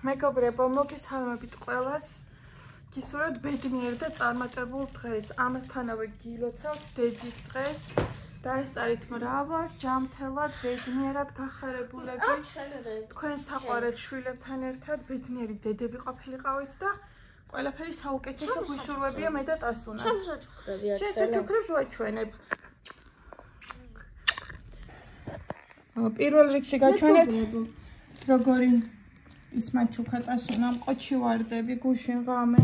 მეგობრებო, მოგესალმებით ყველას. გისურვებთ ბედნიერ და წარმატებულ დღეს. ამასთანავე გილოცავთ დედის დღეს და ეს არის მრავალ ჯანმრთელად, ბედნიერად გახარებულები. თქვენ საყვარელ შვილებთან ერთად ბედნიერი დედები ყოფილიყავით და ყველაფერი საუკეთესო გისურვებია მე და ტასუნას. შეეჩუქრებს ვაჩვენებ. პირველ რიგში გაჩვენებთ როგორი ის მაჩუქა ტასუნამ ყოჩი ვარდები გუშინ ღამე.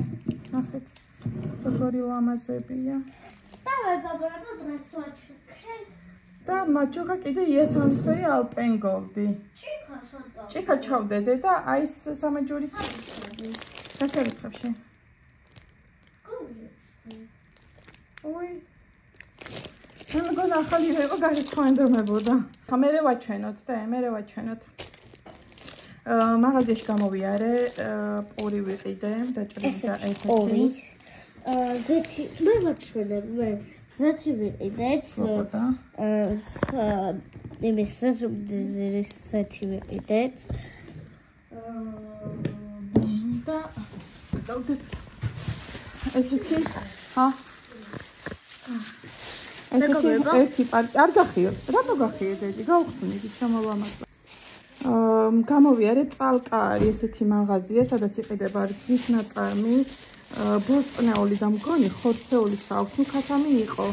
ნახეთ როგორი ლამაზებია. და მეგობრებო დღეს ვაჩუქე. და მაჩუქა კიდე იასამნისფერი ალპენგოლდი. ჭიქა ჩავდედე და აი ეს სამაჯური გასერიცხებში. ой. მე მგონა ახალი რა იყო გარეთხოვენდომებოდა. ხა მერე ვაჩვენოთ და მერე ვაჩვენოთ. მაღაზიაში გამოვიარე, პური ვიყიდე, დაჭრილი და ესეთი. ზეთი, მე ვაჩვენებ, მე ზეთი ვიყიდეთ. იმის ზეზუბძირის ზეთი ვიყიდეთ. და გავდეთ. ესეთი, ჰა. ერთი პარტი, არ გახიო. რატო გახიე დედი? გავხსნიდი, ჩამოვამატე. გამოვიარე წალკარი ესეთი მაღაზია, სადაც იყიდება რძის ნაწარმი, ბოსტნეული და მგონი ხორცეული საუქი ქათამი იყო.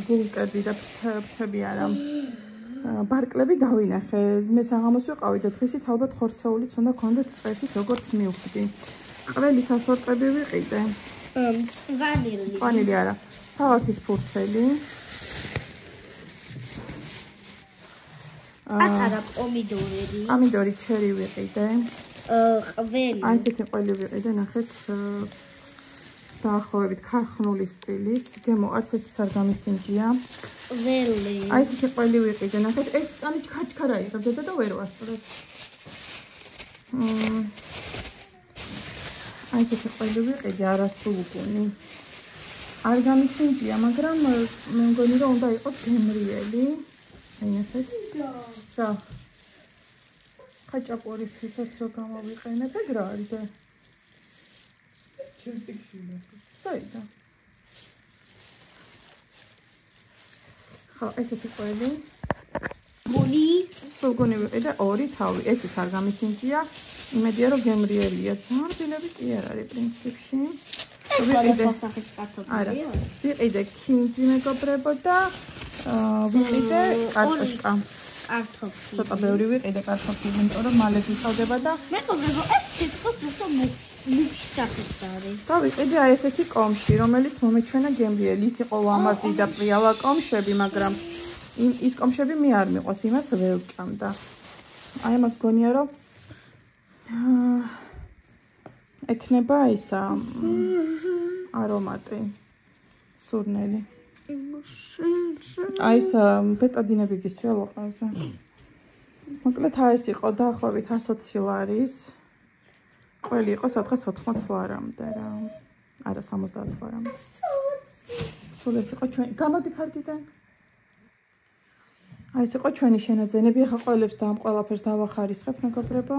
გულკები და ფრთები არა. ბარკლები დავინახე. მე საღამოს ვიყავი და დღისით ალბათ ხორცეულიც უნდა გქონდეთ წესით როგორც მივხვდი. ყველის ასორტები ვიყიდე. ვანილი არა. სალათის ფურცელი. ატარა პომიდორები. პომიდორი ჩერი ვიყიდე. ყველი. აი ესეთი ყველი ვიყიდე, ნახეთ. დაახლოებით ქარხნული სტილის. გემო არც ერთი სარგამისინჯია. ყველი. აი ესეთი ყველი ვიყიდე, ნახეთ. ეს წამი ჩქაჩქარა იღებდა და ვერ ვასწრებ. აი ესეთი ყველი ვიყიდე, არასრულგუნი. არ გამისინჯია, მაგრამ მე მგონი რომ უნდა იყოს გემრიელი. აი ესეთი. და ხაჭაპურის ფიცოც რო გამოვიყენებ, ეგ რა არის და? ჩემპიქში ნახე. საერთოდ. ხო, ესეთი ყველი. გუნი. სულგუნი ვიყიდე ორი თავი. ესეც არ გამისინჯია. იმედია რომ გემრიელია. ძალიან ძილები კი არ არის პრინციპში. არა. ვიყიდე ქინძი მეგობრებო და ვიყიდე კარტოშკა. კარტოფილი. ცოტა ბევრი ვიყიდე კარტოფილი, იმიტომ რომ მალე გიწოვდება და მეგობრებო, ეს თითქოს ისო მუქი სახის არის. და ვიყიდე აი ესეთი კომში, რომელიც მომეჩვენა გემრიელი. ის იყო ლამაზი და პრიალა კომშები, მაგრამ ის კომშები მე არ მიყვას, იმას ვევჭამდა. აი ამას გონია რომ ექნება ისა არომატი სურნელი. აი ეს ბეტადინები გისრია ლოყავზე. მოკლედ აი ეს იყო დაახლოებით 120 ლარის. ყველი იყო სადღაც 80 ლარამდე რა. არა 70 ლარამდე. სულ ეს იყო ჩვენი. გამოდი ფარდიდან. აი ეს იყო ჩვენი შენაძენები. ახლა ყველებს და ამ ყველაფერს დავახარისხებ მეგობრებო.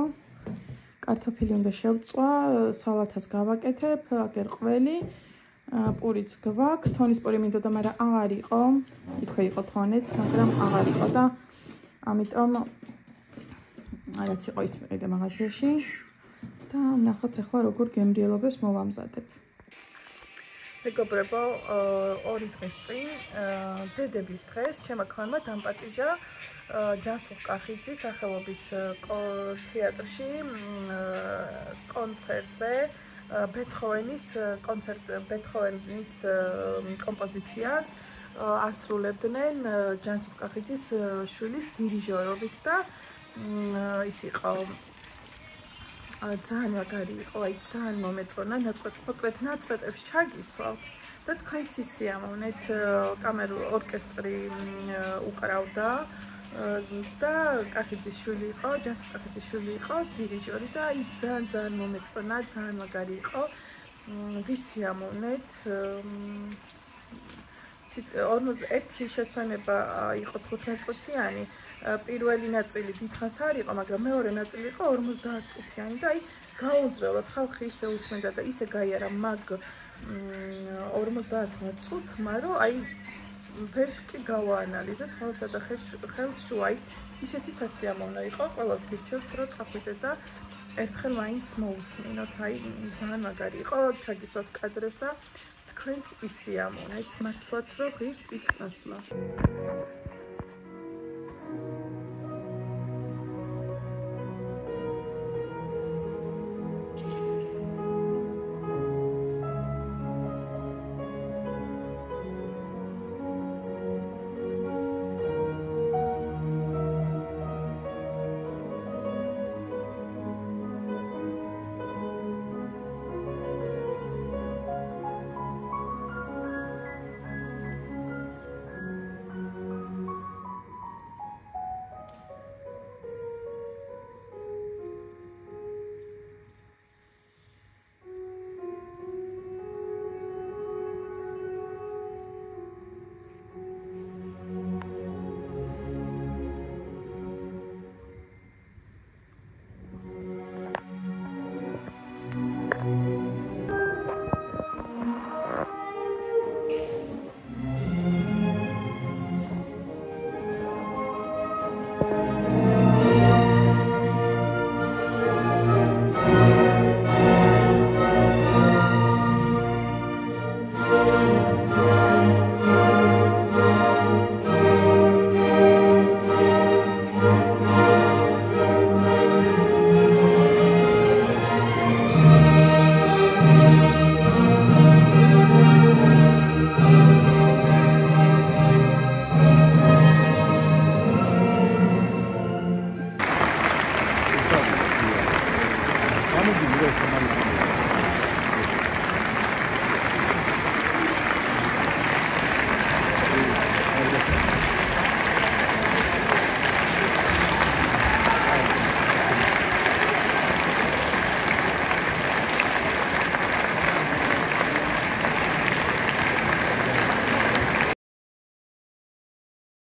კარტოფილი უნდა შევწვა, სალათას გავაკეთებ, აგერ ყველი. პურიც გვაქვს, თონის პური მინდოდა, მაგრამ აღარ იყო. იქვე იყო თონეც, მაგრამ აღარ იყო და ამიტომ რაც იყო ის მიყიდე მაღაზიაში და ნახოთ ახლა როგორ გემრიელობებს მოვამზადებ. მეგობრებო, 2 დღის წინ დედების დღეს ჩემო ქალმა დამპატიჟა ჯანსუღ კახიძის სახელობის თეატრში კონცერტზე ბეთჰოვენის ბეთჰოვენის კომპოზიციას ასრულებდნენ ჯანსუღ კახიძის შვილის დირიჟორობით და ის იყო ძალიან მაგარი იყო, აი ძალიან მომეწონა, მოკლედ ნაწყვეტებს ჩაგისვავთ და თქვენც ისიამოვნეთ, კამერულ ორკესტრი უკრავდა და კახიძის შვილი იყო, ჯანსუღ კახიძის შვილი იყო, დირიჟორი და აი ძალიან მომეწონა, ძალიან მაგარი იყო. ვისიამოვნეთ. 41 შესვენება იყო 15 წუთიანი. პირველი ნაწილი დიდხანს არ იყო, მაგრამ მეორე ნაწილი იყო 50 წუთიანი და აი გაუძრელად ხალხი ისე უსმენდა და ისე გაიარა მაგ 50 წუთმა, რომ აი ვერც კი გავაანალიზე თვალსა და ხელს შუა, აი ისეთი სასიამოვნო იყო, ყველას გირჩევთ, რომ წახვიდეთ და ერთხელ მაინც მოусმინოთ, აი ძალიან მაგარი იყო, ჩაგისვათ კადრებს და თქვენც ისიამოვნეთ, მართლაც რომ ღირს იქ წასვლა.